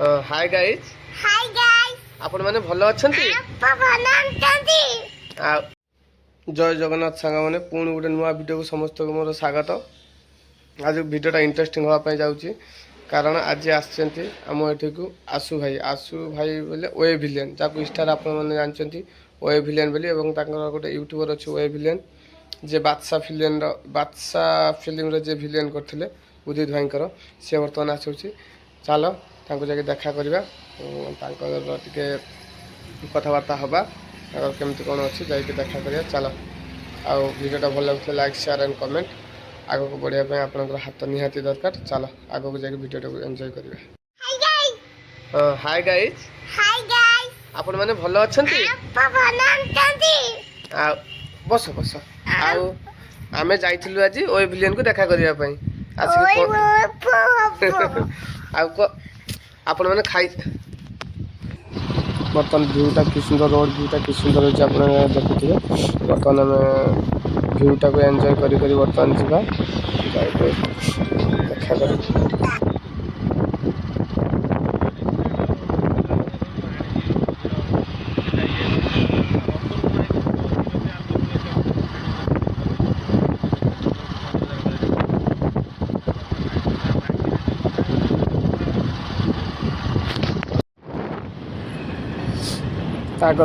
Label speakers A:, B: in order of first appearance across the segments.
A: Hi guys आपण माने भलो अछंती जय जगन्नाथ सांग मैंने पुणी गोटे नुआ वीडियो को समस्त को मोर स्वागत। आज वीडियोटा इंटरेस्टिंग होगापाई जाऊँगी कारण आज आम एठी को आशु भाई बोले ओए भिलियन जहाँ इंस्टार आप जानते ओए भिलियन बोली गोटे यूट्यूबर अच्छे ओए भिलियन जे बादशाह फिल्म जे भिलियन करते उदित भाई सी बर्तमान आसूसी चल जाके देखा करवा टे कथबार्ता हवा केमती कौन अच्छी जाके देखा करिया चल आउ वीडियोटा भल लगे लाइक शेयर एंड कमेंट आग को बढ़िया आप हाथ निहाती दरकार चल आग को जाके वीडियोटा एंजॉय करवा। हाय गाइस आपण माने भलो अछंती बस बस आमे जाइथिलु आज ओए भिलियन को देखा करिया पई आपण माने खाई बर्तमान व्यूटा कि सुंदर रोड व्यूटा कि सुंदर होची आपण देखुथिबे बर्तमान आम व्यूटा को एंजॉय करी बर्तमान जीवा देखा कर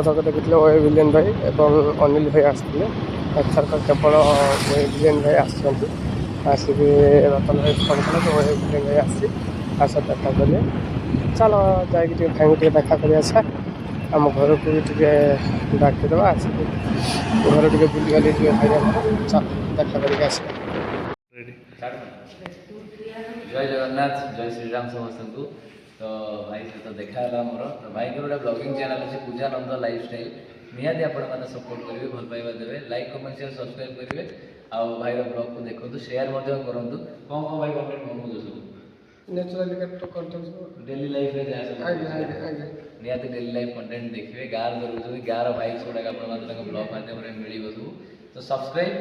A: थक देखिए ओए भिलियन भाई एवं अनिल भाई आसते एथर केवल ओए भिलियन भाई आसिक रतन भाई फोन कले तो ओए भिलियन भाई आसी आस देखा करें चलो जाकि भाई को देखा कर आम घर को भी डाकिदेव आसिक घर टे बुलगली भाई चल देखा कर
B: जय जगन्नाथ जय श्रीराम समस्त को तो भाई सहित देखा मोर तो भाई को गोटे ब्लॉगिंग चैनल अच्छे पूजानंद लाइफस्टाइल निहाती आपण मैंने सपोर्ट करेंगे भल पाइबा देवे लाइक कमेंट शेयर सब्सक्राइब करेंगे आउ भाई ब्लॉग को देखो शेयर करूँ कौन कौन भाई कमेंट बनू सब
A: नेचुरली कंटेंट
B: डेली लाइफ रे निहाती डेली लाइफ कंटेंट देखिए गाँव रोज गाँव भाइब्स गुड़ा आप ब्लॉग माध्यम मिल सब तो सब्सक्राइब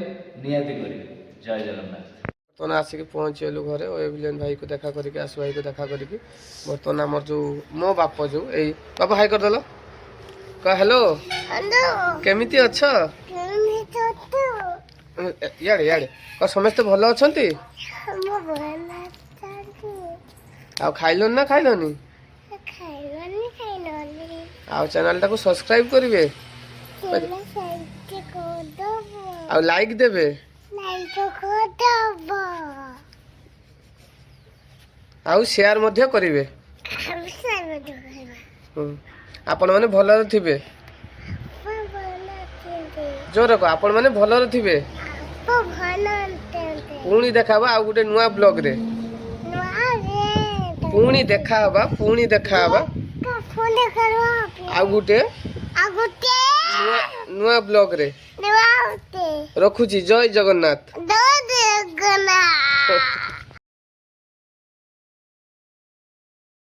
B: निहाती करेंगे जय जगन्नाथ।
A: बर्तमान आसिक पहुँचीगलु घरे ओए भिलियन भाई को देखा करके आशु भाई को देखा करके बर्तमान आमर जो मो बाप जो यही बापा हाई करदेल कह हेलो केमिति अच्छ याड़े याड़े कह समस्ते भल अछंती आ खाइलन ना खाइलनी आ चैनल टाको सब्सक्राइब करिवे आ लाइक देबे आउ शेयर मध्य करिवे आपण माने भलरे थिबे जोर को आपण माने भलरे थिबे पुणी देखाबा आ गुटे नुआ ब्लॉग रे पुणी देखाबा आ गुटे नुआ ब्लॉग रे रखुची जय जगन्नाथ।